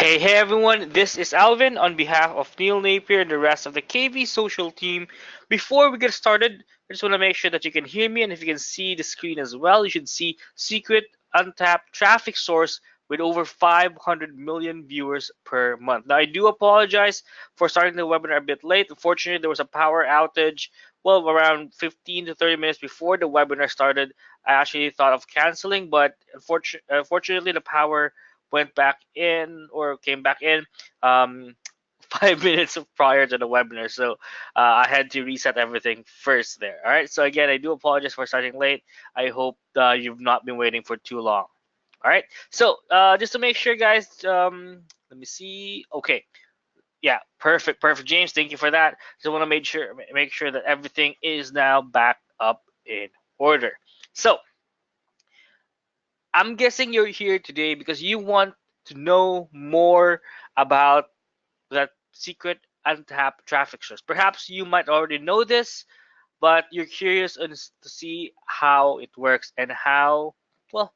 Hey everyone, this is Alvin on behalf of Neil Napier and the rest of the KVsocial team. Before we get started, I just want to make sure that you can hear me and if you can see the screen as well, you should see secret untapped traffic source with over 500 million viewers per month. Now I do apologize for starting the webinar a bit late. Unfortunately, there was a power outage. Well, around 15 to 30 minutes before the webinar started, I actually thought of canceling, but unfortunately the power went back in or came back in um, 5 minutes prior to the webinar. So I had to reset everything first there. All right. So again, I do apologize for starting late. I hope you've not been waiting for too long. All right. So just to make sure, guys, let me see. Okay. Yeah. Perfect. Perfect. James, thank you for that. Just want to make sure that everything is now back up in order. So I'm guessing you're here today because you want to know more about that secret untapped traffic source. Perhaps you might already know this, but you're curious to see how it works and well,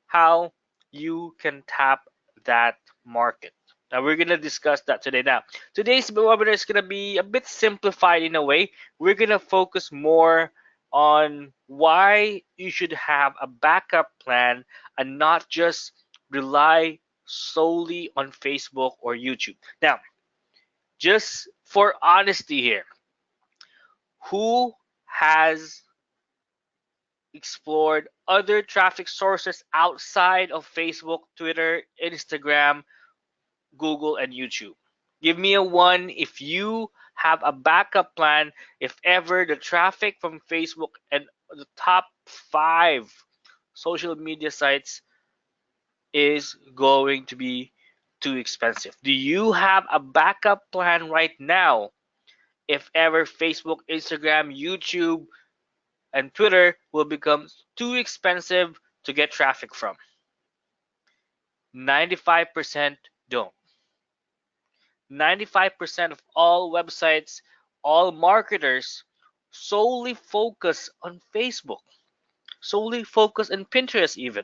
how you can tap that market. Now we're gonna discuss that today. Now today's webinar is gonna be a bit simplified in a way. We're gonna focus more on why you should have a backup plan and not just rely solely on Facebook or YouTube. Now, just for honesty here, who has explored other traffic sources outside of Facebook, Twitter, Instagram, Google, and YouTube? Give me a one if you have a backup plan if ever the traffic from Facebook and the top 5 social media sites is going to be too expensive. Do you have a backup plan right now if ever Facebook, Instagram, YouTube, and Twitter will become too expensive to get traffic from? 95% don't. 95% of all websites, all marketers solely focus on Facebook, solely focus on Pinterest even.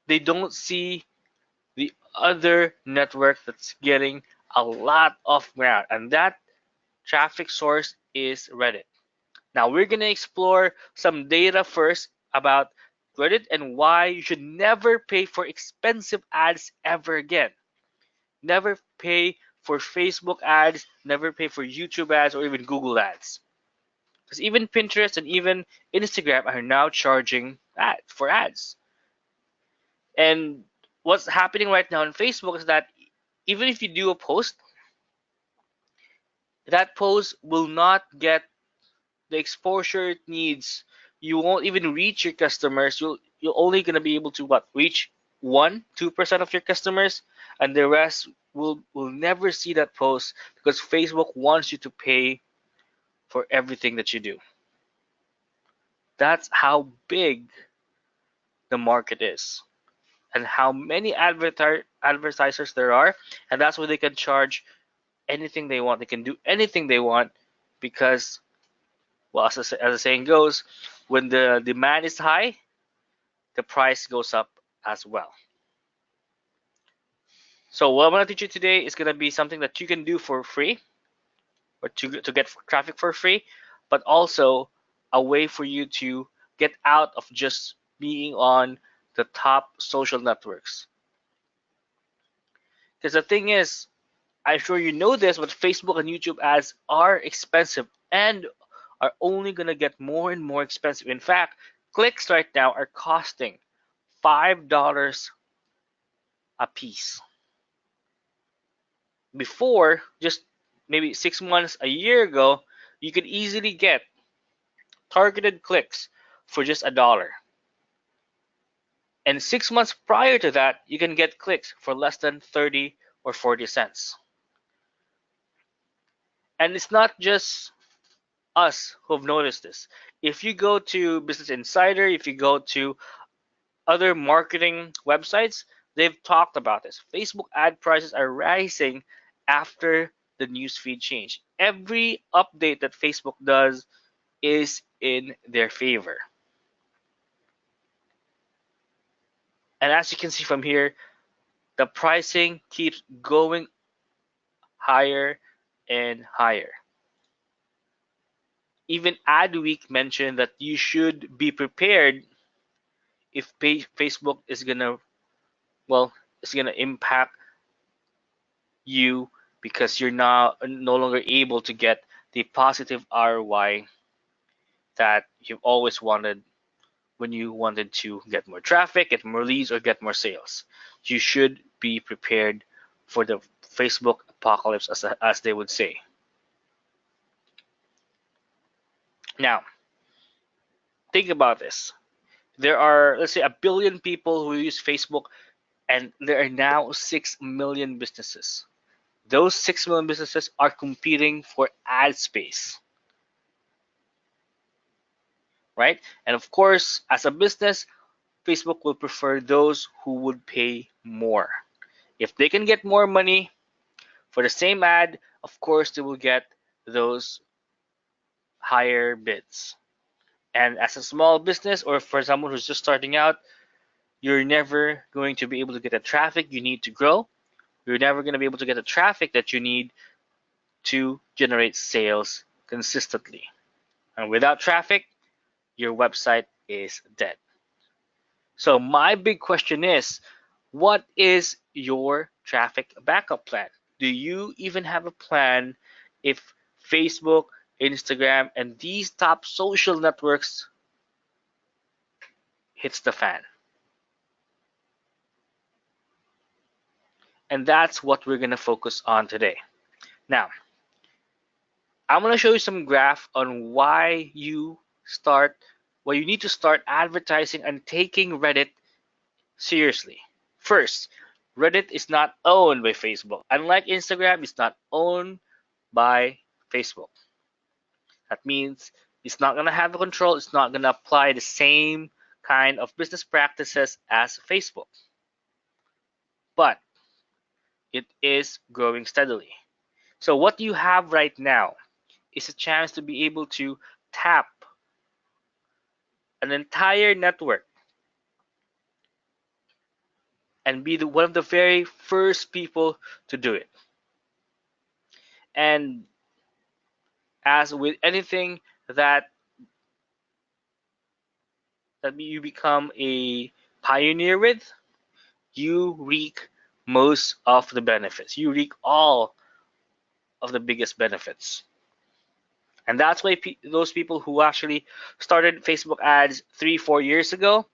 They don't see the other network that's getting a lot of ground, and that traffic source is Reddit. Now we're going to explore some data first about Reddit and why you should never pay for expensive ads ever again. Never pay for Facebook ads, never pay for YouTube ads or even Google ads. Because even Pinterest and even Instagram are now charging for ads. And what's happening right now on Facebook is that even if you do a post, that post will not get the exposure it needs. You won't even reach your customers. You're only gonna be able to reach 1-2% of your customers, and the rest will never see that post because Facebook wants you to pay for everything that you do. That's how big the market is and how many advertisers there are, and that's why they can charge anything they want. They can do anything they want because, well, as the saying goes, when the demand is high, the price goes up as well. So what I'm going to teach you today is going to be something that you can do for free or to get traffic for free, but also a way for you to get out of just being on the top social networks. Because the thing is, I'm sure you know this, but Facebook and YouTube ads are expensive and are only going to get more and more expensive. In fact, clicks right now are costing $5 a piece. Before, just maybe 6 months, a year ago, you could easily get targeted clicks for just $1. And 6 months prior to that, you can get clicks for less than 30 or 40 cents. And it's not just us who've noticed this. If you go to Business Insider, if you go to other marketing websites, they've talked about this. Facebook ad prices are rising after the newsfeed change. Every update that Facebook does is in their favor. And as you can see from here, the pricing keeps going higher and higher. Even Adweek mentioned that you should be prepared if Facebook is gonna, well, it's gonna impact you because you're now no longer able to get the positive ROI that you've always wanted when you wanted to get more traffic, get more leads, or get more sales. You should be prepared for the Facebook apocalypse, as they would say. Now, think about this. There are, let's say, a billion people who use Facebook, and there are now 6 million businesses. Those 6 million businesses are competing for ad space, right? And of course, as a business, Facebook will prefer those who would pay more. If they can get more money for the same ad, of course, they will get those higher bids. And as a small business or for someone who's just starting out, you're never going to be able to get the traffic you need to grow. You're never going to be able to get the traffic that you need to generate sales consistently. And without traffic, your website is dead. So my big question is, what is your traffic backup plan? Do you even have a plan if Facebook, Instagram, and these top social networks hits the fan? And that's what we're going to focus on today. Now, I'm going to show you some graph on why you need to start advertising and taking Reddit seriously. First, Reddit is not owned by Facebook. Unlike Instagram, it's not owned by Facebook. That means it's not going to have the control, it's not going to apply the same kind of business practices as Facebook. But it is growing steadily. So what you have right now is a chance to be able to tap an entire network and be one of the very first people to do it. And as with anything that you become a pioneer with, you reap most of the benefits. You reap all of the biggest benefits. And that's why those people who actually started Facebook ads 3-4 years ago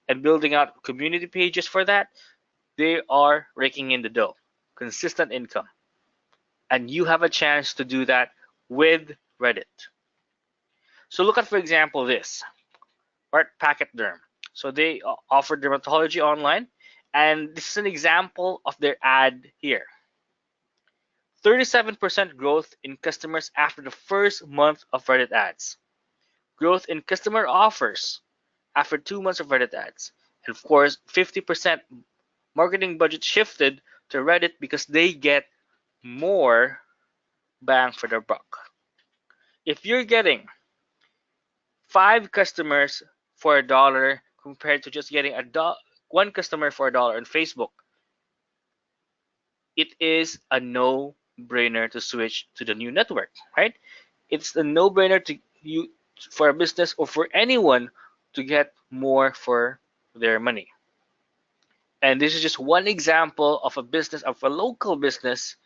and building out community pages for that, they are raking in the dough, consistent income. And you have a chance to do that with Reddit. So look at, for example, this, right? Packet Derm. So they offer dermatology online, and this is an example of their ad here. 37% growth in customers after the first month of Reddit ads. Growth in customer offers after 2 months of Reddit ads. And of course, 50% marketing budget shifted to Reddit because they get more bang for their buck. If you're getting 5 customers for $1 compared to just getting one customer for $1 on Facebook, it is a no-brainer to switch to the new network, right? It's a no-brainer for a business or for anyone to get more for their money. And this is just one example of a local business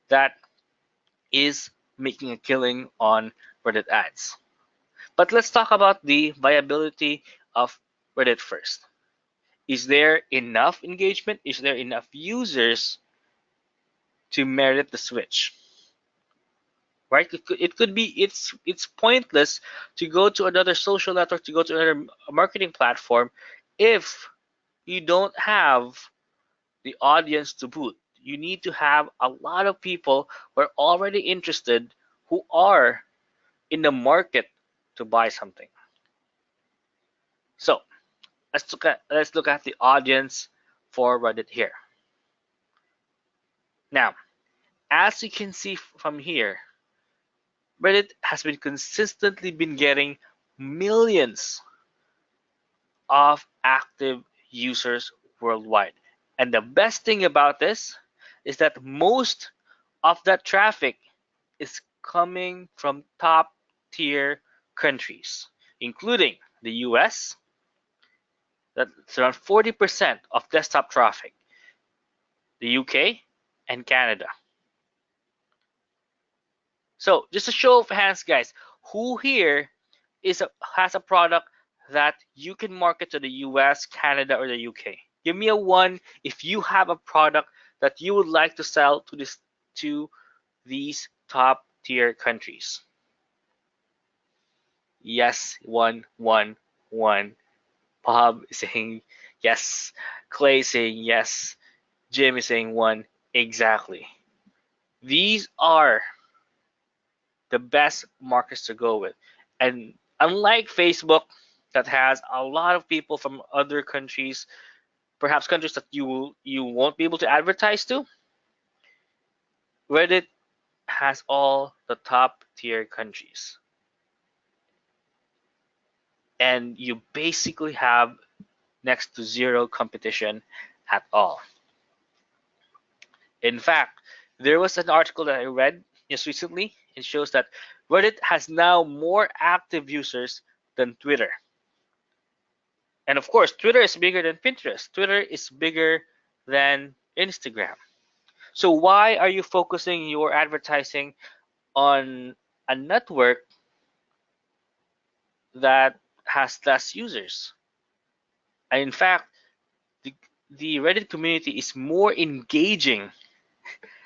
that is making a killing on Reddit ads. But let's talk about the viability of Reddit first. Is there enough engagement? Is there enough users to merit the switch? Right? It could be it's pointless to go to another social network, to go to another marketing platform if you don't have the audience to boot. You need to have a lot of people who are already interested, who are in the market to buy something. So let's look at the audience for Reddit here. Now, as you can see from here, Reddit has been consistently getting millions of active users worldwide. And the best thing about this is that most of that traffic is coming from top tier countries, including the US, that's around 40% of desktop traffic, the UK, and Canada. So just a show of hands, guys, who here has a product that you can market to the US, Canada, or the UK? Give me a one if you have a product that you would like to sell to these top tier countries. Yes, one, one, one. Bob is saying yes. Clay is saying yes. Jim is saying one. Exactly. These are the best markets to go with. And unlike Facebook, that has a lot of people from other countries, perhaps countries that you won't be able to advertise to, Reddit has all the top tier countries. And you basically have next to zero competition at all. In fact, there was an article that I read just recently. It shows that Reddit has now more active users than Twitter. And of course, Twitter is bigger than Pinterest. Twitter is bigger than Instagram. So why are you focusing your advertising on a network that has less users? And in fact, the Reddit community is more engaging.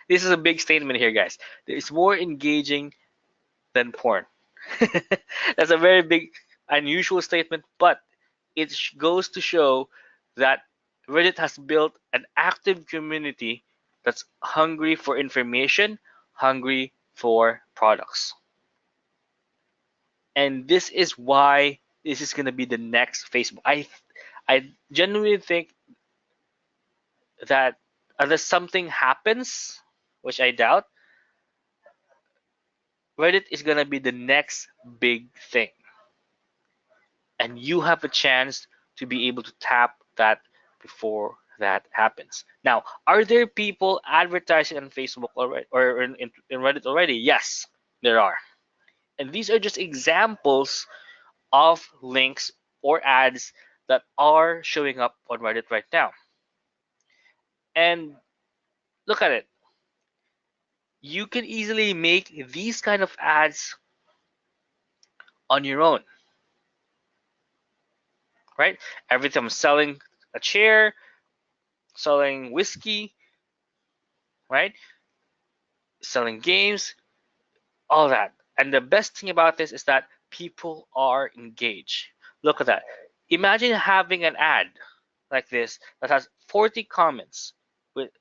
This is a big statement here, guys. It's more engaging than porn. That's a very big, unusual statement, but it goes to show that Reddit has built an active community that's hungry for information, hungry for products. And this is why this is going to be the next Facebook. I genuinely think that unless something happens, which I doubt, Reddit is going to be the next big thing. And you have a chance to be able to tap that before that happens. Now, are there people advertising on Facebook already or in Reddit already? Yes, there are. And these are just examples of links or ads that are showing up on Reddit right now. And look at it. You can easily make these kind of ads on your own, right? Every time selling a chair, selling whiskey, right? Selling games, all that. And the best thing about this is that people are engaged. Look at that. Imagine having an ad like this that has 40 comments with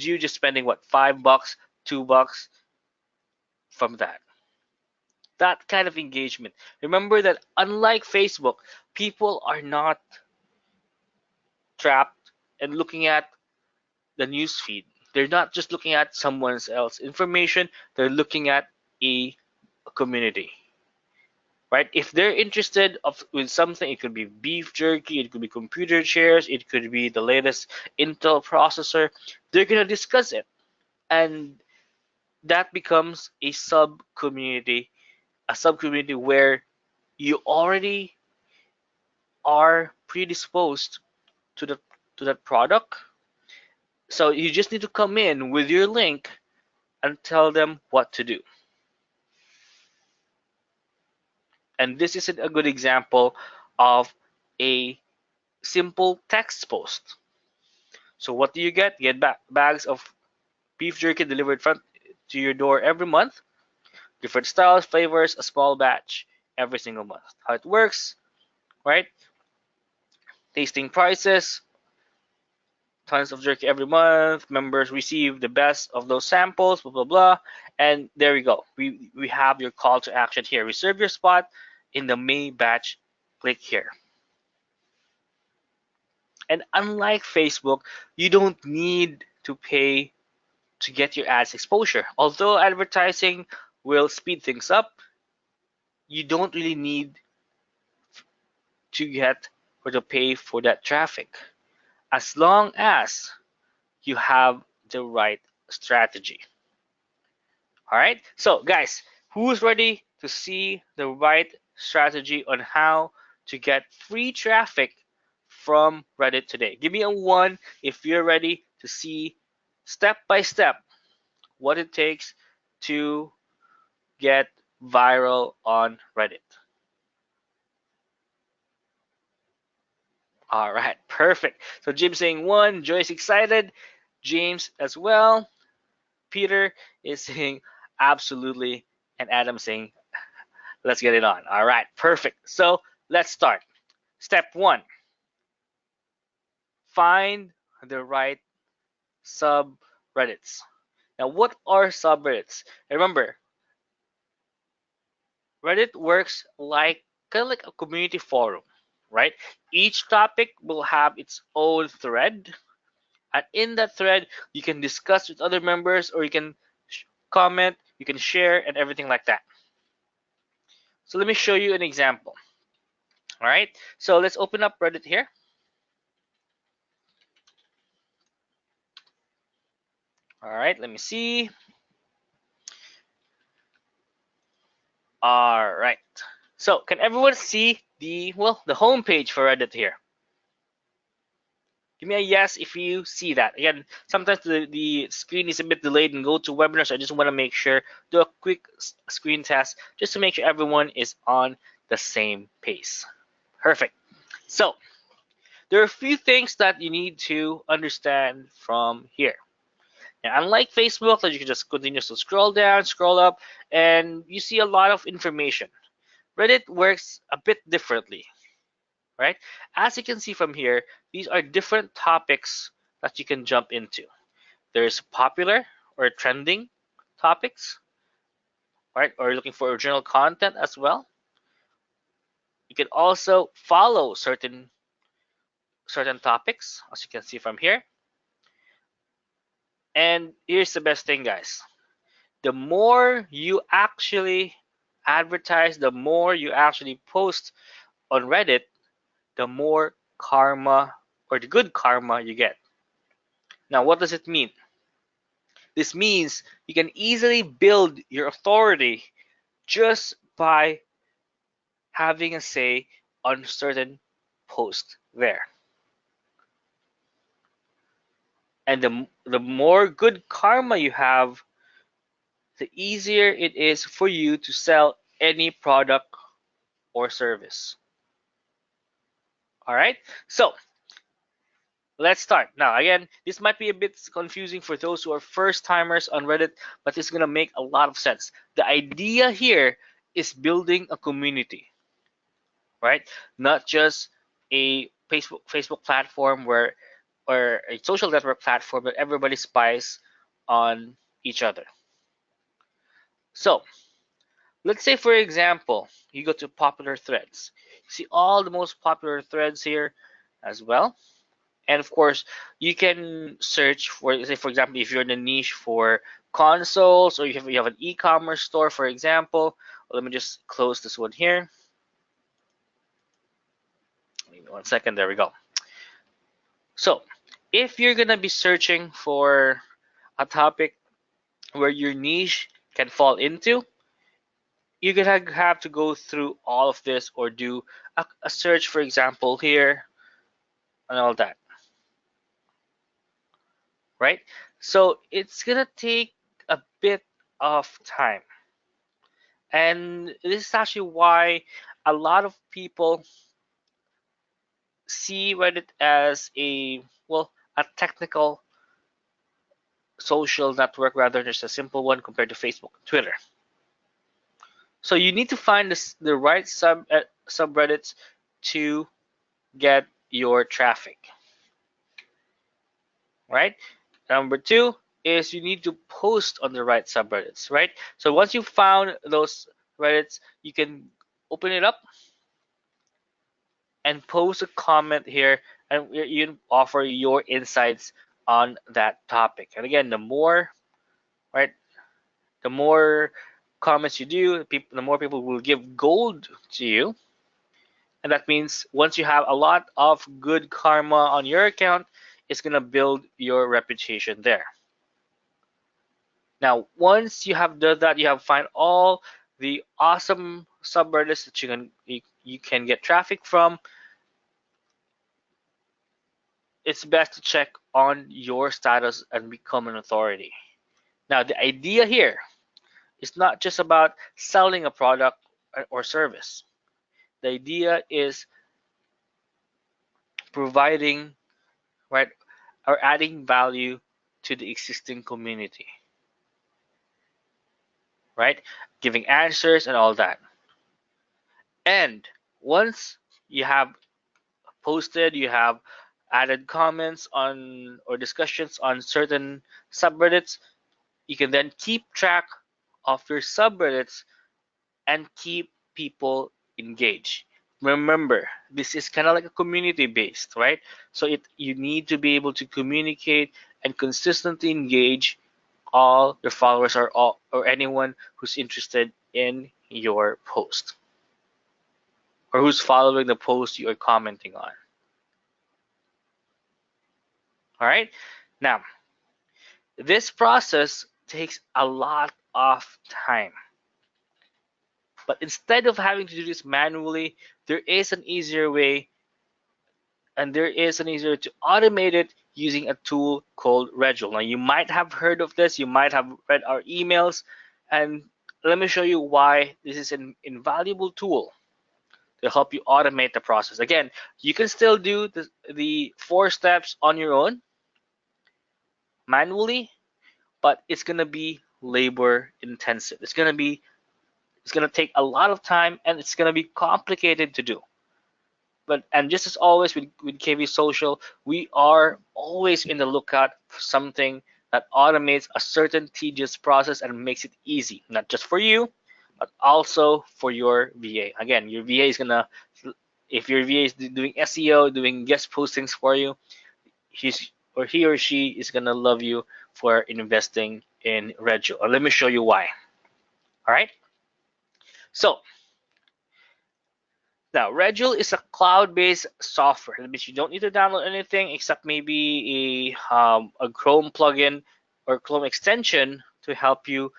you just spending what, $5, $2 from that. That kind of engagement. Remember that unlike Facebook, people are not trapped and looking at the news feed. They're not just looking at someone else's information, they're looking at a community. Right? If they're interested with something, it could be beef jerky, it could be computer chairs, it could be the latest Intel processor, they're going to discuss it. And that becomes a sub-community where you already are predisposed to that product. So you just need to come in with your link and tell them what to do. And this is a good example of a simple text post. So what do you get? You get bags of beef jerky delivered to your door every month. Different styles, flavors, a small batch every single month. How it works, right? Tasting prices, tons of jerky every month. Members receive the best of those samples, blah, blah, blah. And there we go. We have your call to action here. Reserve your spot in the May batch. Click here. And unlike Facebook, you don't need to pay to get your ads exposure. Although advertising will speed things up, you don't really need to get or to pay for that traffic. As long as you have the right strategy. All right, so guys, who's ready to see the right strategy on how to get free traffic from Reddit today? Give me a 1 if you're ready to see step by step what it takes to get viral on Reddit. All right, perfect. So Jim's saying 1, Joy's excited, James as well, Peter is saying absolutely, and Adam saying let's get it on. All right, perfect. So let's start. Step 1, find the right subreddits. Now, what are subreddits? Remember, Reddit works like kind of like a community forum, right? Each topic will have its own thread, and in that thread, you can discuss with other members, or you can comment, you can share, and everything like that. So let me show you an example. All right, so let's open up Reddit here. All right, let me see. All right. So can everyone see the home page for Reddit here? Give me a yes if you see that. Again, sometimes the screen is a bit delayed in GoToWebinar, so I just want to make sure, do a quick screen test just to make sure everyone is on the same pace. Perfect. So there are a few things that you need to understand from here. Now, unlike Facebook, that you can just continue to scroll down, scroll up, and you see a lot of information. Reddit works a bit differently, right? As you can see from here, these are different topics that you can jump into. There's popular or trending topics, right? Or looking for original content as well. You can also follow certain topics, as you can see from here. And here's the best thing, guys. The more you actually advertise, the more you actually post on Reddit, the more karma or the good karma you get. Now, what does it mean? This means you can easily build your authority just by having a say on certain posts there. And the more good karma you have, the easier it is for you to sell any product or service. All right, so let's start. Now, again, this might be a bit confusing for those who are first timers on Reddit, but it's going to make a lot of sense. The idea here is building a community, right? Not just a Facebook platform or a social network platform that everybody spies on each other. So let's say, for example, you go to popular threads. You see all the most popular threads here as well. And of course, you can search for, say, for example, if you're in a niche for consoles, or you have an e-commerce store, for example. Let me just close this one here. Give me 1 second. There we go. So if you're going to be searching for a topic where your niche can fall into, you're going to have to go through all of this, or do a search, for example, here and all that. Right? So it's going to take a bit of time. And this is actually why a lot of people see Reddit as a technical social network rather than just a simple one compared to Facebook and Twitter. So you need to find the right subreddits to get your traffic. Right? Number 2 is you need to post on the right subreddits, right? So once you found those Reddits, you can open it up and post a comment here, and you offer your insights on that topic. And again, the more comments you do, the more people will give gold to you. And that means once you have a lot of good karma on your account, it's going to build your reputation there. Now, once you have done that, you have find all the awesome subreddits that you can get traffic from. It's best to check on your status and become an authority. Now, the idea here is not just about selling a product or service. The idea is providing, right, or adding value to the existing community, right? Giving answers and all that. And once you have posted, you have added comments on or discussions on certain subreddits, you can then keep track of your subreddits and keep people engaged. Remember, this is kind of like a community based, right? So you need to be able to communicate and consistently engage all your followers or anyone who's interested in your post or who's following the post you are commenting on. All right. Now, this process takes a lot of time. But instead of having to do this manually, there is an easier way, and there is an easier to automate it using a tool called Reddule. Now, you might have heard of this, you might have read our emails, and let me show you why this is an invaluable tool to help you automate the process. Again, you can still do the 4 steps on your own manually, but it's going to be labor intensive. It's going to take a lot of time, and it's going to be complicated to do. And just as always with KVsocial, we are always in the lookout for something that automates a certain tedious process and makes it easy, not just for you, but also for your VA. Again, your VA is gonna, if your VA is doing SEO, doing guest postings for you, he or she is gonna love you for investing in Reddule. Let me show you why. All right. So now, Reddule is a cloud-based software. That means you don't need to download anything except maybe a Chrome plugin or Chrome extension to help you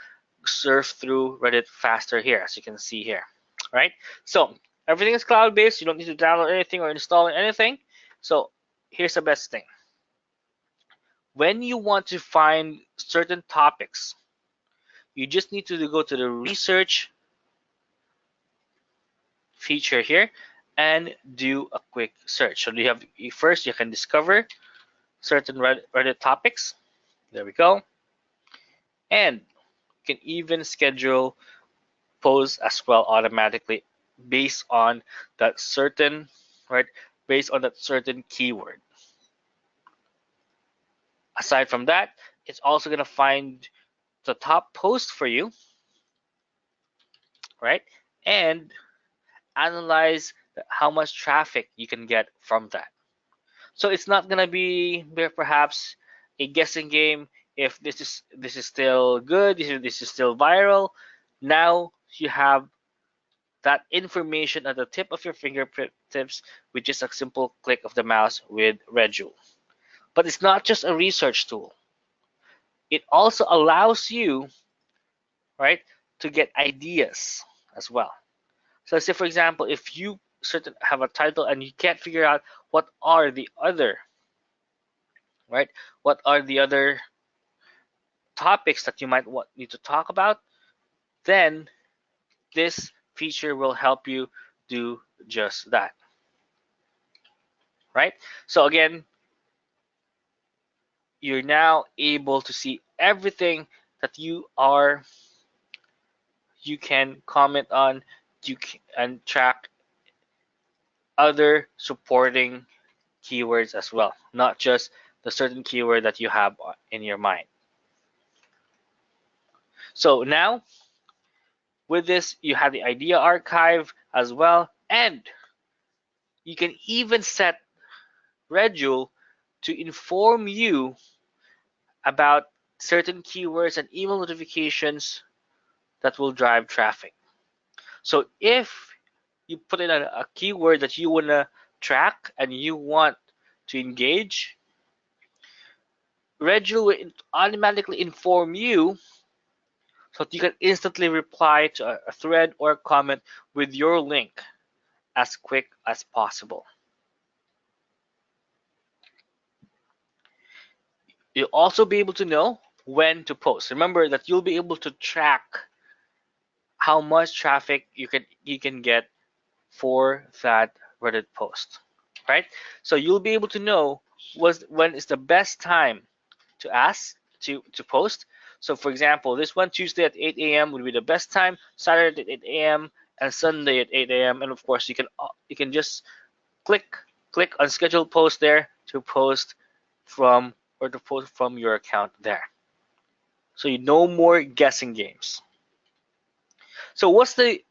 surf through Reddit faster here, as you can see here. Right? So everything is cloud-based. You don't need to download anything or install anything. So here's the best thing. When you want to find certain topics, you just need to go to the research feature here and do a quick search. So you have first you can discover certain Reddit topics. There we go. And you can even schedule posts as well automatically based on that certain keyword. Aside from that, it's also going to find the top post for you, right? And analyze how much traffic you can get from that. So it's not gonna be perhaps a guessing game if this is still good, this is still viral. Now you have that information at the tip of your fingertips with just a simple click of the mouse with Reddule. But it's not just a research tool. It also allows you, right, to get ideas as well. So say for example, if you have a title and you can't figure out what are the other topics that you might need to talk about, then this feature will help you do just that. Right? So again, you're now able to see everything that you can comment on, and track other supporting keywords as well, not just the certain keyword that you have in your mind. So now with this, you have the idea archive as well, and you can even set Reddule to inform you about certain keywords and email notifications that will drive traffic. So if you put in a keyword that you want to track and you want to engage, Reddule will automatically inform you so that you can instantly reply to a thread or a comment with your link as quick as possible. You'll also be able to know when to post. Remember that you'll be able to track how much traffic you can get for that Reddit post, right? So you'll be able to know when is the best time to ask to post. So for example, this one Tuesday at 8 a.m. would be the best time, Saturday at 8 a.m. and Sunday at 8 a.m. And of course, you can just click on schedule post there to post from or to post from your account there. So you no more guessing games. So what's the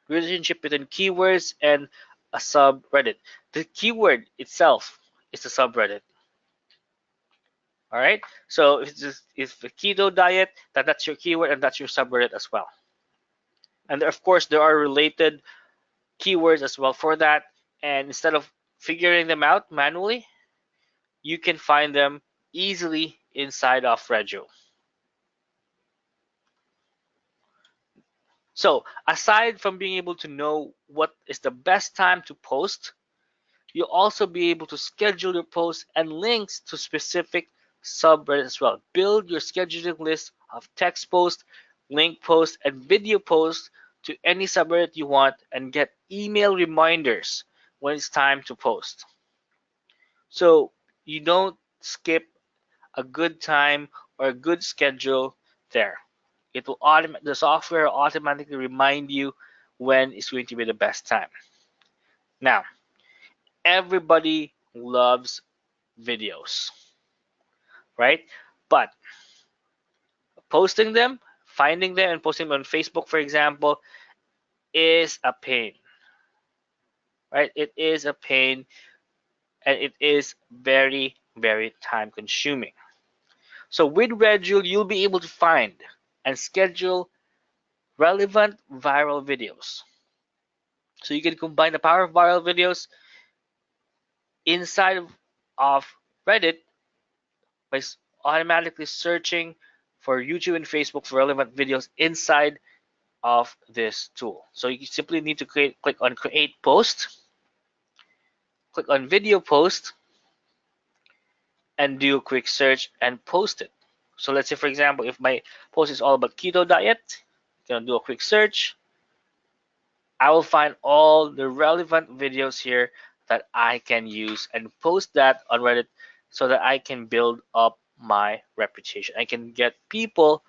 relationship between keywords and a subreddit? The keyword itself is a subreddit. All right. So if the keto diet, that's your keyword and that's your subreddit as well. And of course, there are related keywords as well for that. And instead of figuring them out manually, you can find them easily inside of Reddule. So aside from being able to know what is the best time to post, you'll also be able to schedule your posts and links to specific subreddits as well. Build your scheduling list of text posts, link posts, and video posts to any subreddit you want and get email reminders when it's time to post. So you don't skip a good time or a good schedule there. The software will automatically remind you when it's going to be the best time. Now, everybody loves videos, right? But posting them, finding them, and posting them on Facebook, for example, is a pain, right? It is a pain, and it is very, very time consuming. So with Reddule, you'll be able to find and schedule relevant viral videos. So you can combine the power of viral videos inside of Reddit by automatically searching for YouTube and Facebook for relevant videos inside of this tool. So you simply need to click on create post, click on video post, and do a quick search and post it. So let's say, for example, if my post is all about keto diet, I'm gonna do a quick search. I will find all the relevant videos here that I can use and post that on Reddit so that I can build up my reputation. I can get people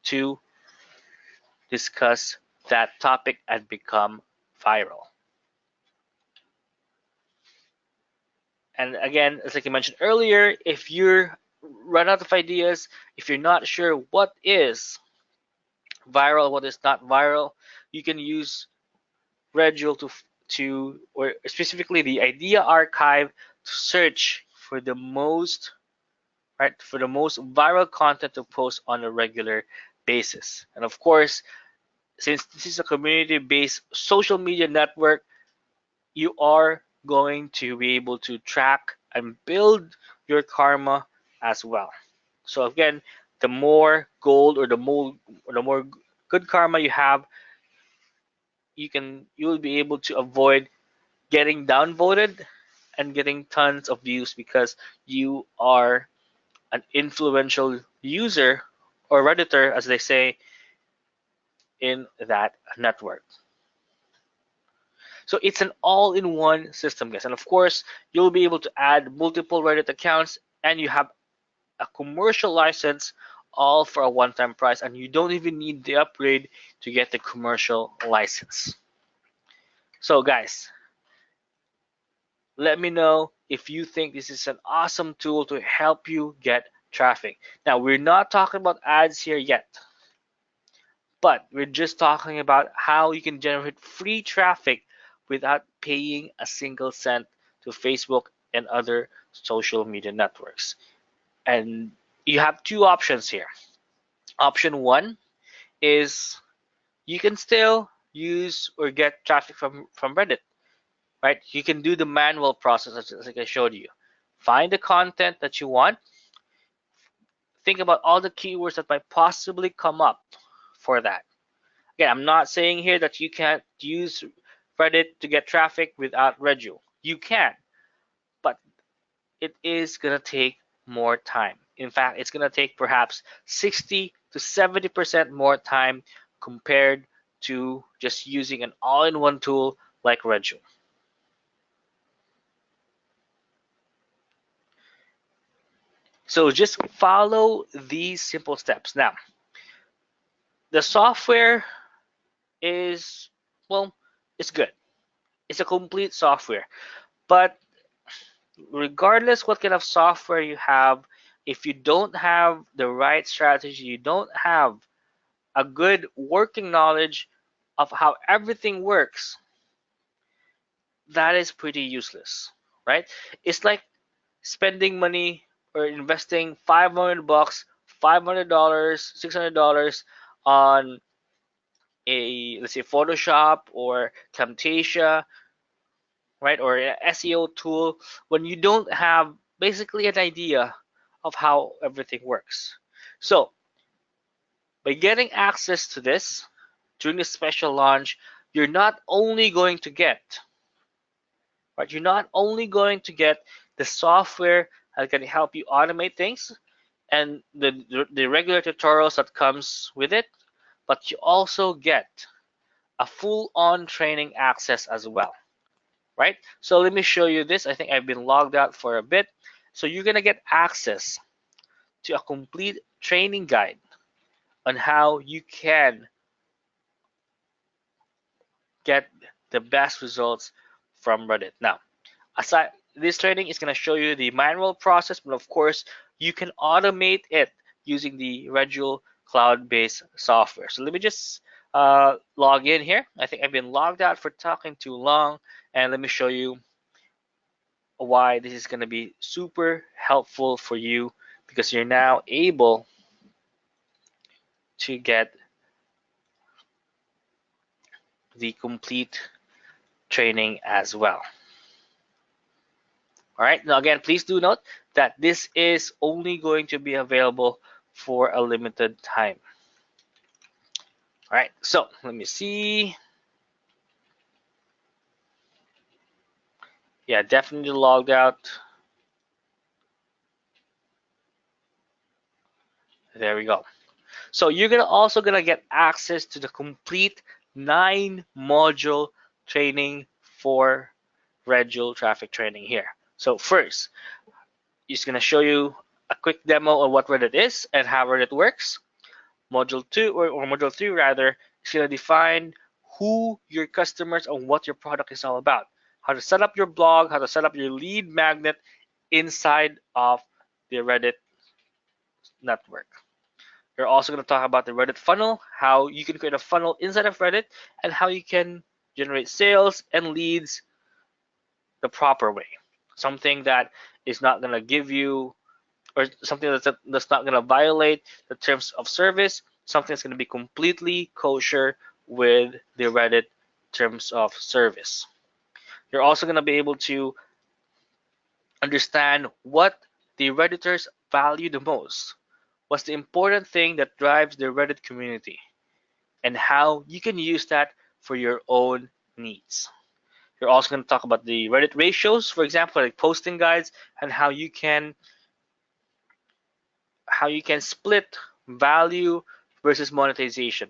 to discuss that topic and become viral. And again, as like I mentioned earlier, if you're run out of ideas, if you're not sure what is viral, what is not viral, you can use Reddule or specifically the idea archive to search for the most viral content to post on a regular basis. And of course, since this is a community-based social media network, you are going to be able to track and build your karma as well. So again, the more gold or the more good karma you have, you will be able to avoid getting downvoted and getting tons of views because you are an influential user or redditor, as they say, in that network. So it's an all-in-one system, guys. And of course, you'll be able to add multiple Reddit accounts and you have a commercial license all for a one-time price, and you don't even need the upgrade to get the commercial license. So guys, let me know if you think this is an awesome tool to help you get traffic. Now, we're not talking about ads here yet, but we're just talking about how you can generate free traffic without paying a single cent to Facebook and other social media networks. And you have two options here. Option one is you can still use or get traffic from Reddit, right? You can do the manual process as like I showed you. Find the content that you want. Think about all the keywords that might possibly come up for that. Again, I'm not saying here that you can't use Reddit to get traffic without Reddule. You can, but it is going to take more time. In fact, it's going to take perhaps 60 to 70% more time compared to just using an all-in-one tool like Reddule. So just follow these simple steps. Now, the software is, well, it's good. It's a complete software. But regardless what kind of software you have, if you don't have the right strategy, you don't have a good working knowledge of how everything works, that is pretty useless, right? It's like spending money or investing 500 bucks, $500, $600 on a, let's say, Photoshop or Camtasia, right, or an SEO tool when you don't have basically an idea of how everything works. So by getting access to this during the special launch, you're not only going to get, right, you're not only going to get the software that can help you automate things and the regular tutorials that comes with it, but you also get a full-on training access as well, right? So let me show you this. I think I've been logged out for a bit. So you're gonna get access to a complete training guide on how you can get the best results from Reddit. Now, aside this training is going to show you the manual process, but of course you can automate it using the Reddule cloud-based software. So let me just log in here. I think I've been logged out for talking too long, and let me show you why this is going to be super helpful for you, because you're now able to get the complete training as well. All right, now again, please do note that this is only going to be available for a limited time. All right, so let me see. Yeah, definitely logged out. There we go. So you're also gonna get access to the complete 9-module training for Reddule traffic training here. So first, it's gonna show you a quick demo of what Reddit is and how Reddit works. Module 2 or module 3 rather is going to define who your customers and what your product is all about, how to set up your blog, how to set up your lead magnet inside of the Reddit network. You're also going to talk about the Reddit funnel, how you can create a funnel inside of Reddit, and how you can generate sales and leads the proper way. Something that is not going to give you, or something that's not going to violate the terms of service, something that's going to be completely kosher with the Reddit terms of service. You're also going to be able to understand what the Redditors value the most, what's the important thing that drives the Reddit community, and how you can use that for your own needs. You're also going to talk about the Reddit ratios, for example, like posting guides, and how you can split value versus monetization.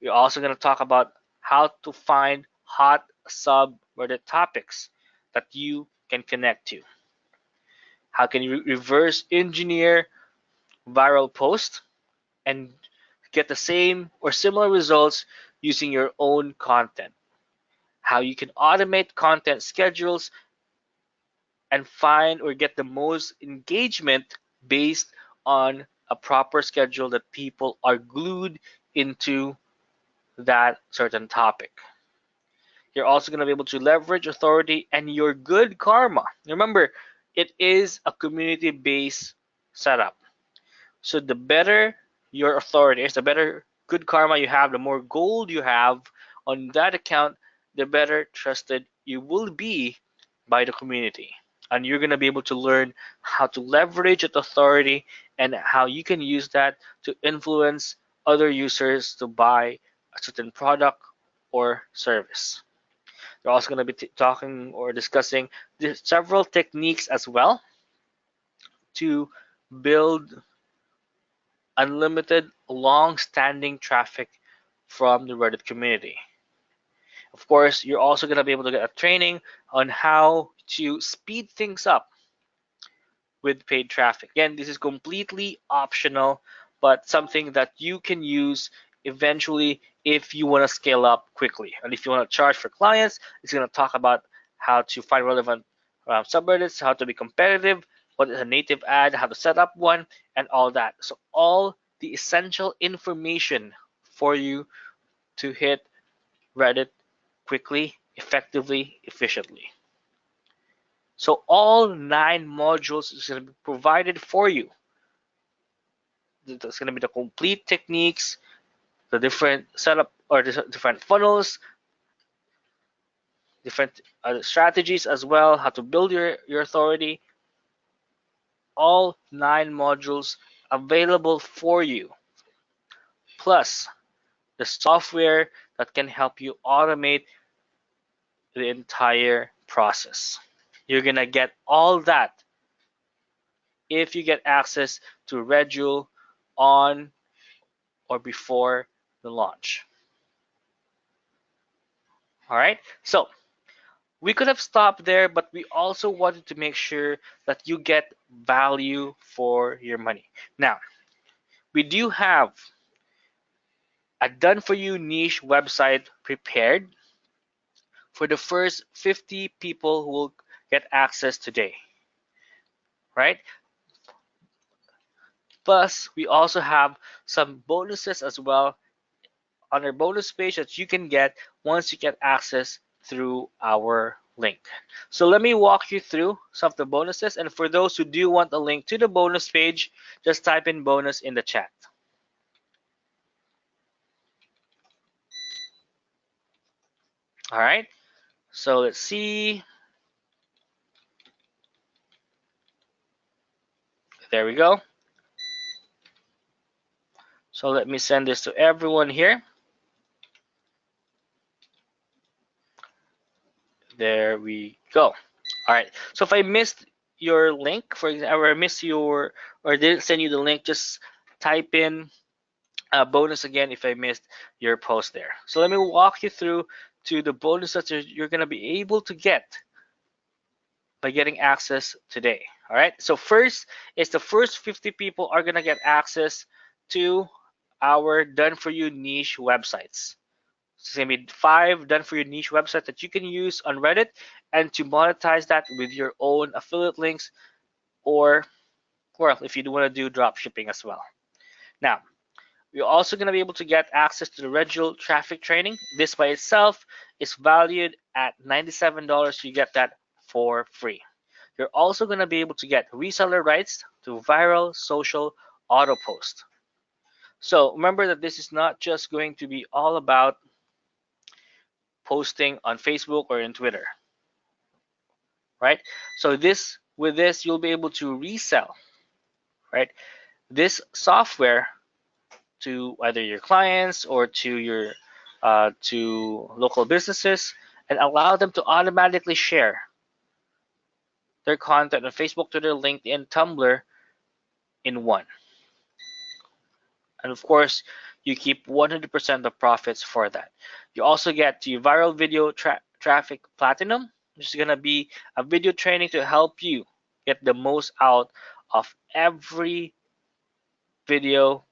We're also going to talk about how to find hot subreddit topics that you can connect to. How can you reverse engineer viral posts and get the same or similar results using your own content. How you can automate content schedules and find or get the most engagement based on a proper schedule that people are glued into that certain topic. You're also going to be able to leverage authority and your good karma. Remember, it is a community-based setup. So the better your authority is, the better good karma you have, the more gold you have on that account, the better trusted you will be by the community. and you're going to be able to learn how to leverage that authority and how you can use that to influence other users to buy a certain product or service. They're also going to be talking or discussing several techniques as well to build unlimited long-standing traffic from the Reddit community. Of course, you're also going to be able to get a training on how to speed things up with paid traffic. Again, this is completely optional, but something that you can use eventually if you want to scale up quickly. And if you want to charge for clients, it's going to talk about how to find relevant subreddits, how to be competitive, what is a native ad, how to set up one, and all that. So all the essential information for you to hit Reddit quickly, effectively, efficiently. So all 9 modules is going to be provided for you. That's going to be the complete techniques, the different setup or the different funnels, different strategies as well, how to build your authority. All 9 modules available for you. Plus the software that can help you automate the entire process. You're going to get all that if you get access to Reddule on or before the launch. All right, so we could have stopped there, but we also wanted to make sure that you get value for your money. Now, we do have a done for you niche website prepared for the first 50 people who will get access today, right? Plus, we also have some bonuses as well on our bonus page that you can get once you get access through our link. So let me walk you through some of the bonuses, and for those who do want a link to the bonus page, just type in bonus in the chat. All right, so let's see. There we go. So let me send this to everyone here. There we go. All right, so if I missed your link, for example, or I missed your, or didn't send you the link, just type in bonus again if I missed your post there. So let me walk you through to the bonus that you're going to be able to get by getting access today. All right, so first is the first 50 people are going to get access to our done for you niche websites. It's going to be 5 done for you niche websites that you can use on Reddit and to monetize that with your own affiliate links, or well, if you do want to do drop shipping as well. Now, you're also going to be able to get access to the Reddule traffic training. This by itself is valued at $97. You get that for free. You're also going to be able to get reseller rights to viral social auto post. So remember that this is not just going to be all about posting on Facebook or in Twitter, right? So with this, you'll be able to resell, right, this software to either your clients or to your to local businesses and allow them to automatically share their content on Facebook, Twitter, LinkedIn, Tumblr in one. And of course, you keep 100% of profits for that. You also get the viral video traffic platinum, which is going to be a video training to help you get the most out of every video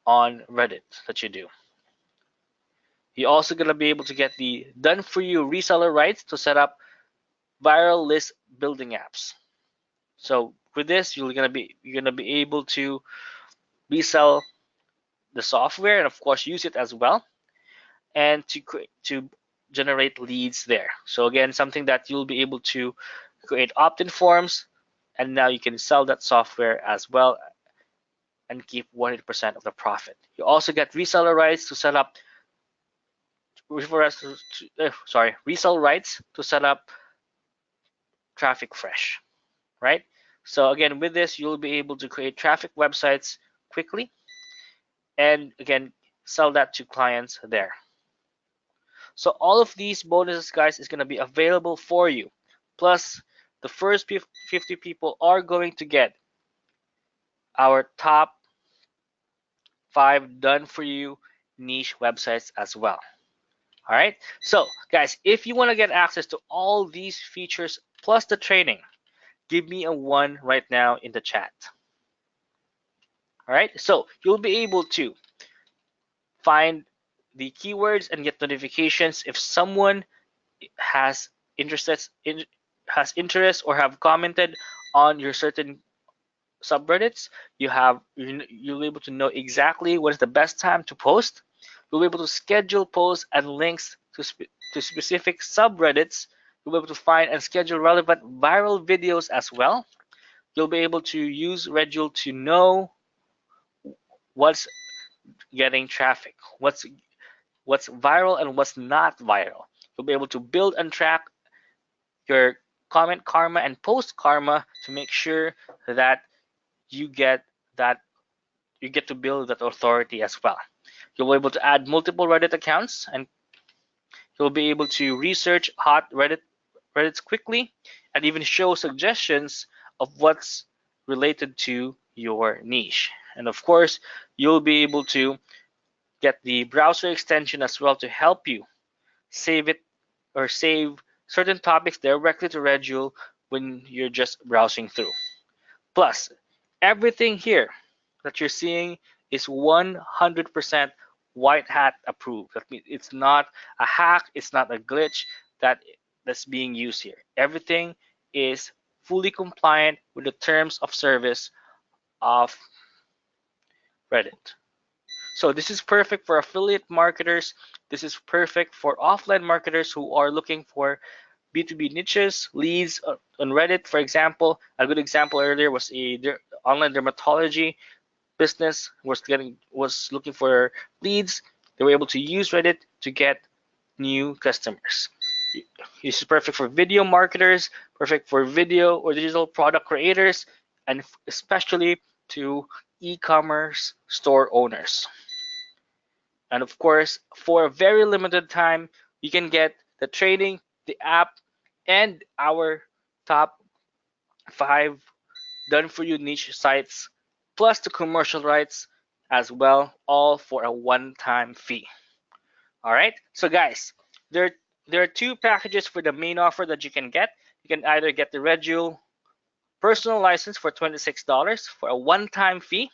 on Reddit that you do. You're also going to be able to get the done for you reseller rights to set up viral list building apps. So with this, you're going to be able to resell the software and of course use it as well, and to generate leads there. So again, something that you'll be able to create opt-in forms, and now you can sell that software as well and keep 100% of the profit. You also get reseller rights to set up resell rights to set up Traffic Fresh. right? So again, with this, you'll be able to create traffic websites quickly and again, sell that to clients there. So all of these bonuses, guys, is going to be available for you. Plus, the first 50 people are going to get our top 5 done for you niche websites as well. All right. So, guys, if you want to get access to all these features plus the training, give me a 1 right now in the chat. All right. So, you'll be able to find the keywords and get notifications if someone has interest or have commented on your certain subreddits. You'll be able to know exactly what is the best time to post. You'll be able to schedule posts and links to specific subreddits. You'll be able to find and schedule relevant viral videos as well. You'll be able to use Reddule to know what's getting traffic, what's viral and what's not viral. You'll be able to build and track your comment karma and post karma to make sure that you get to build that authority as well. You'll be able to add multiple Reddit accounts and you'll be able to research hot Reddits quickly and even show suggestions of what's related to your niche. And of course, you'll be able to get the browser extension as well to help you save certain topics directly to Reddule when you're just browsing through. Plus, everything here that you're seeing is 100% white hat approved. That means it's not a hack, it's not a glitch that's being used here. Everything is fully compliant with the terms of service of Reddit. So this is perfect for affiliate marketers. This is perfect for offline marketers who are looking for B2B niches, leads on Reddit, for example. A good example earlier was a online dermatology business was looking for leads. They were able to use Reddit to get new customers. This is perfect for video marketers, perfect for video or digital product creators, and especially to e-commerce store owners. And of course, for a very limited time, you can get the training, the app, and our top 5 done for you niche sites, plus the commercial rights as well, all for a one-time fee. All right, so guys, there are 2 packages for the main offer that you can get. You can either get the Reddule personal license for $26 for a one-time fee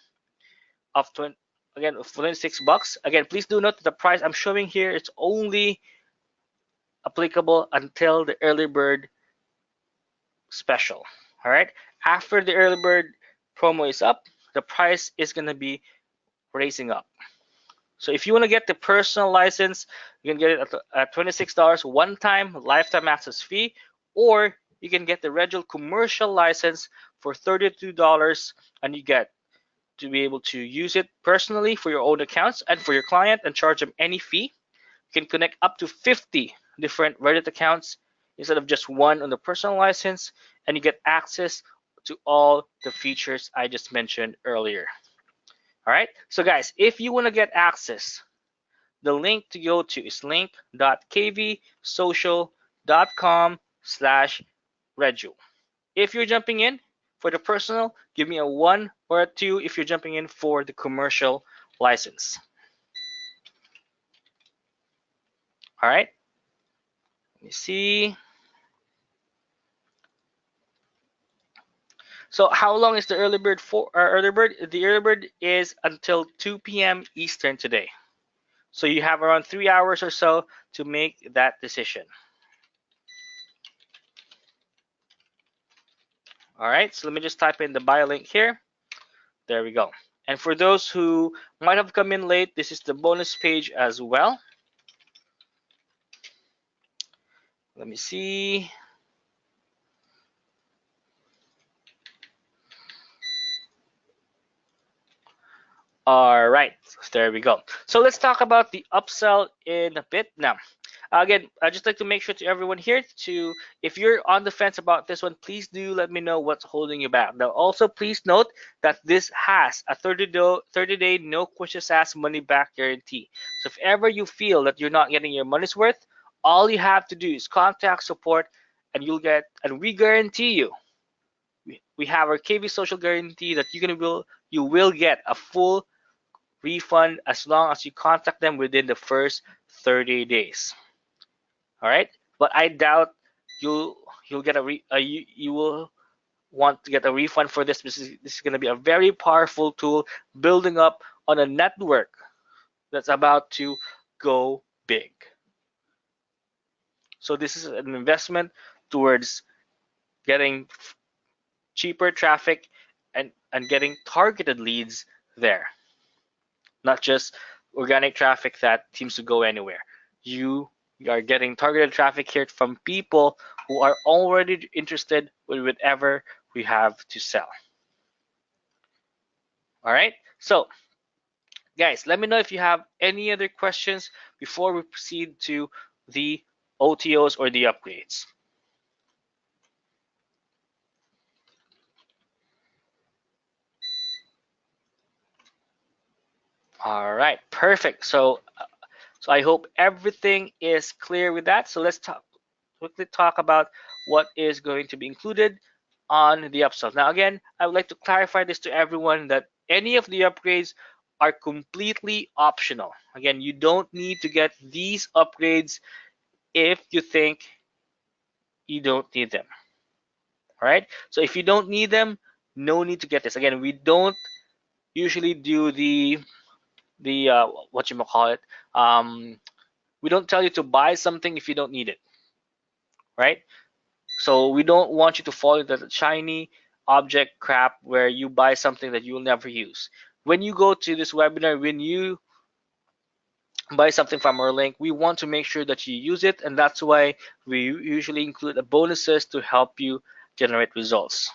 of $26. Again, please do note that the price I'm showing here is only applicable until the early bird special. All right, after the early bird promo is up, the price is going to be raising up. So if you want to get the personal license, you can get it at $26 one time lifetime access fee, or you can get the Reddule commercial license for $32 and you get to be able to use it personally for your own accounts and for your client and charge them any fee. You can connect up to 50 different Reddit accounts instead of just one on the personal license, and you get access to all the features I just mentioned earlier. All right, so guys, if you want to get access, the link to go to is link.kvsocial.com/Reddule. If you're jumping in for the personal, give me a 1 or a 2 if you're jumping in for the commercial license. All right, let me see. So how long is the early bird for? The early bird is until 2 p.m. Eastern today. So you have around 3 hours or so to make that decision. All right, so let me just type in the buy link here. There we go. And for those who might have come in late, this is the bonus page as well. Let me see. All right, there we go. So let's talk about the upsell in a bit now. Again, I just like to make sure to everyone here to, if you're on the fence about this one, please do let me know what's holding you back. Now, also please note that this has a 30-day no questions asked money back guarantee. So if ever you feel that you're not getting your money's worth, all you have to do is contact support, and we guarantee you. We have our KVsocial guarantee that you will get a full refund as long as you contact them within the first 30 days. All right, but I doubt you'll get you will want to get a refund for this. This is going to be a very powerful tool building up on a network that's about to go big. So this is an investment towards getting cheaper traffic and getting targeted leads there, not just organic traffic that seems to go anywhere. You are getting targeted traffic here from people who are already interested with whatever we have to sell. All right, so guys, let me know if you have any other questions before we proceed to the OTOs or the upgrades. All right, perfect. So I hope everything is clear with that. So let's quickly talk about what is going to be included on the upsell. Now, again, I would like to clarify this to everyone that any of the upgrades are completely optional. Again, you don't need to get these upgrades if you think you don't need them. All right. So if you don't need them, no need to get this. Again, we don't usually do the what you call it. We don't tell you to buy something if you don't need it, right? So we don't want you to fall into the shiny object crap where you buy something that you will never use. When you go to this webinar, when you buy something from our link, we want to make sure that you use it, and that's why we usually include the bonuses to help you generate results.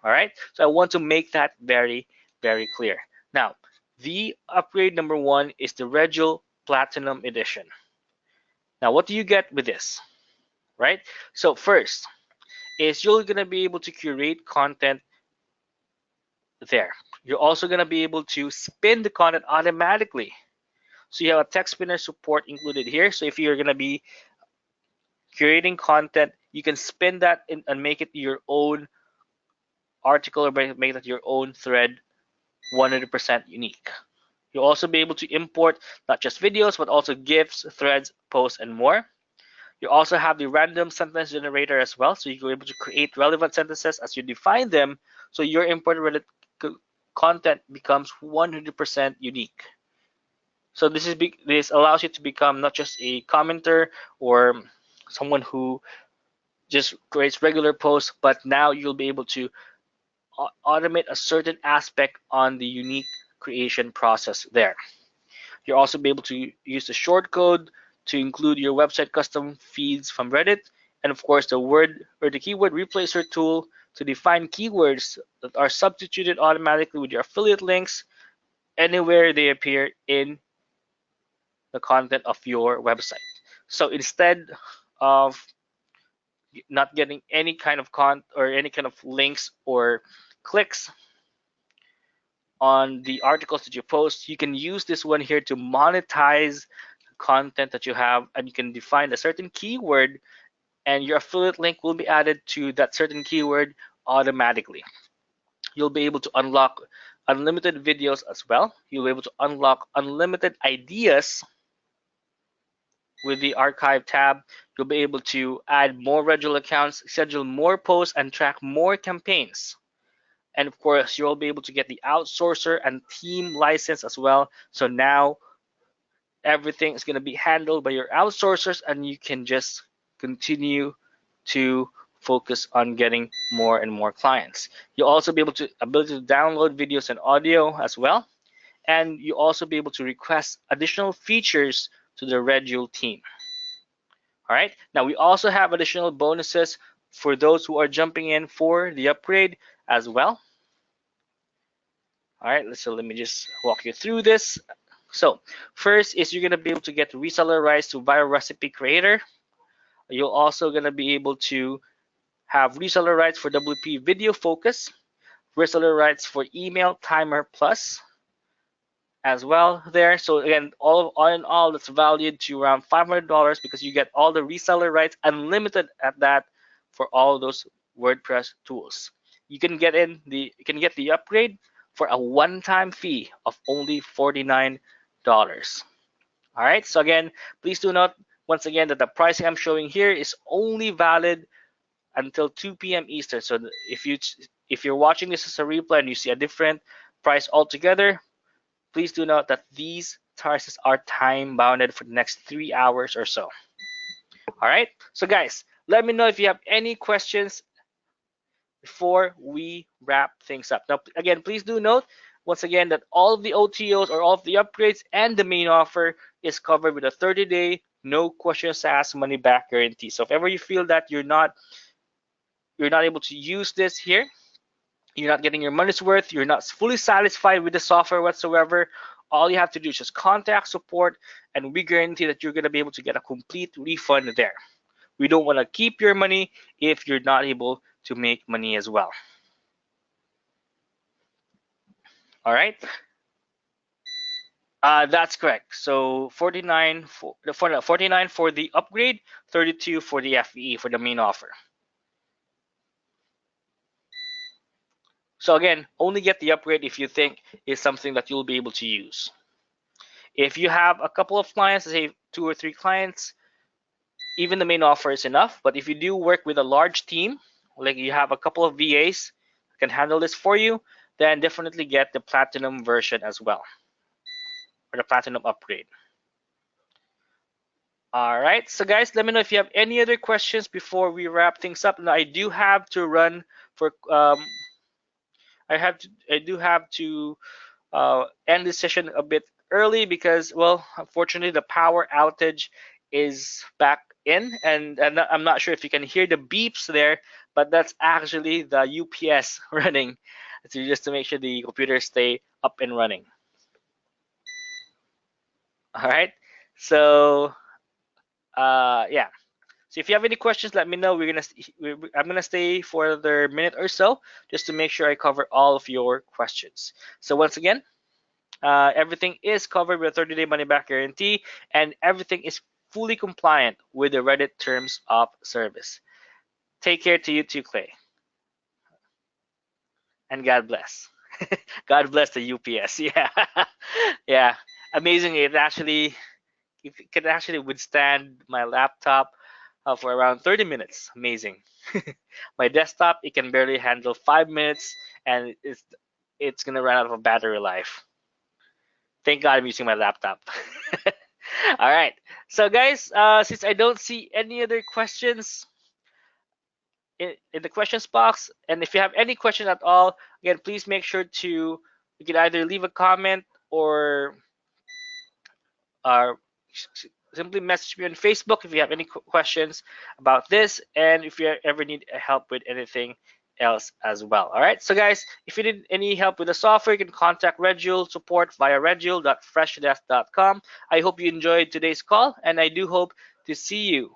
All right, so I want to make that very, very clear. Now, the upgrade number 1 is the Reddule Platinum Edition. Now, what do you get with this? Right? So first is you're going to be able to curate content there. You're also going to be able to spin the content automatically. So you have a text spinner support included here. So if you're going to be curating content, you can spin that in and make it your own article or make that your own thread, 100% unique. You'll also be able to import not just videos, but also GIFs, threads, posts, and more. You also have the random sentence generator as well, so you're able to create relevant sentences as you define them, so your imported content becomes 100% unique. So this allows you to become not just a commenter or someone who just creates regular posts, but now you'll be able to automate a certain aspect on the unique creation process there. You'll also be able to use the short code to include your website custom feeds from Reddit, and of course the word or the keyword replacer tool to define keywords that are substituted automatically with your affiliate links anywhere they appear in the content of your website. So instead of not getting any kind of any kind of links or clicks on the articles that you post, you can use this one here to monetize content that you have, and you can define a certain keyword and your affiliate link will be added to that certain keyword automatically. You'll be able to unlock unlimited videos as well. You'll be able to unlock unlimited ideas with the archive tab. You'll be able to add more Reddule accounts, schedule more posts, and track more campaigns. And of course, you'll be able to get the outsourcer and team license as well. So now everything is going to be handled by your outsourcers, and you can just continue to focus on getting more and more clients. You'll also be able to download videos and audio as well, and you also be able to request additional features to the Reddule team. All right, now we also have additional bonuses for those who are jumping in for the upgrade as well. All right, so let me just walk you through this. So first is you're gonna be able to get reseller rights to Viral Recipe Creator. You're also gonna be able to have reseller rights for WP Video Focus, reseller rights for Email Timer Plus as well there. So again, all in all, that's valued to around $500 because you get all the reseller rights, unlimited at that, for all those WordPress tools. You can get the upgrade for a one-time fee of only $49. All right. So again, please do note once again that the pricing I'm showing here is only valid until 2 p.m. Eastern. So if you're watching this as a replay and you see a different price altogether, please do note that these prices are time bounded for the next 3 hours or so. All right. So guys, let me know if you have any questions before we wrap things up. Now, again, please do note once again that all of the OTOs or all of the upgrades and the main offer is covered with a 30-day, no questions asked, money back guarantee. So if ever you feel that you're not able to use this here, you're not getting your money's worth, you're not fully satisfied with the software whatsoever, all you have to do is just contact support, and we guarantee that you're going to be able to get a complete refund there. We don't want to keep your money if you're not able to make money as well. All right. That's correct. So 49 for the upgrade, 32 for the FE for the main offer. So again, only get the upgrade if you think it's something that you'll be able to use. If you have a couple of clients, say 2 or 3 clients, even the main offer is enough. But if you do work with a large team, like you have a couple of VAs who can handle this for you, then definitely get the platinum version as well, or the platinum upgrade. All right, so guys, let me know if you have any other questions before we wrap things up. Now I do have to run for I do have to end this session a bit early because, well, unfortunately the power outage is back in, and I'm not sure if you can hear the beeps there, but that's actually the UPS running, so just to make sure the computers stay up and running. All right, so yeah. So if you have any questions, let me know. I'm gonna stay for another minute or so just to make sure I cover all of your questions. So once again, everything is covered with a 30-day money-back guarantee, and everything is fully compliant with the Reddit terms of service. Take care to you too, Clay, and God bless. God bless the UPS. Yeah, yeah. Amazing. It can actually withstand my laptop for around 30 minutes. Amazing. My desktop, it can barely handle 5 minutes, and it's gonna run out of battery life. Thank God I'm using my laptop. All right. So guys, since I don't see any other questions in the questions box, and if you have any question at all, again, please make sure to, you can either leave a comment or simply message me on Facebook if you have any questions about this, and if you ever need help with anything else as well. All right, so guys, if you need any help with the software, you can contact Reddule support via reddule.freshdesk.com. I hope you enjoyed today's call, and I do hope to see you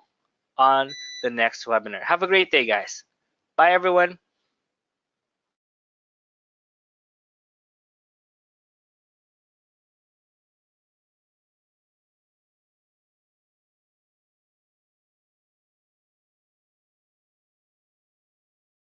on the next webinar. Have a great day, guys. Bye, everyone.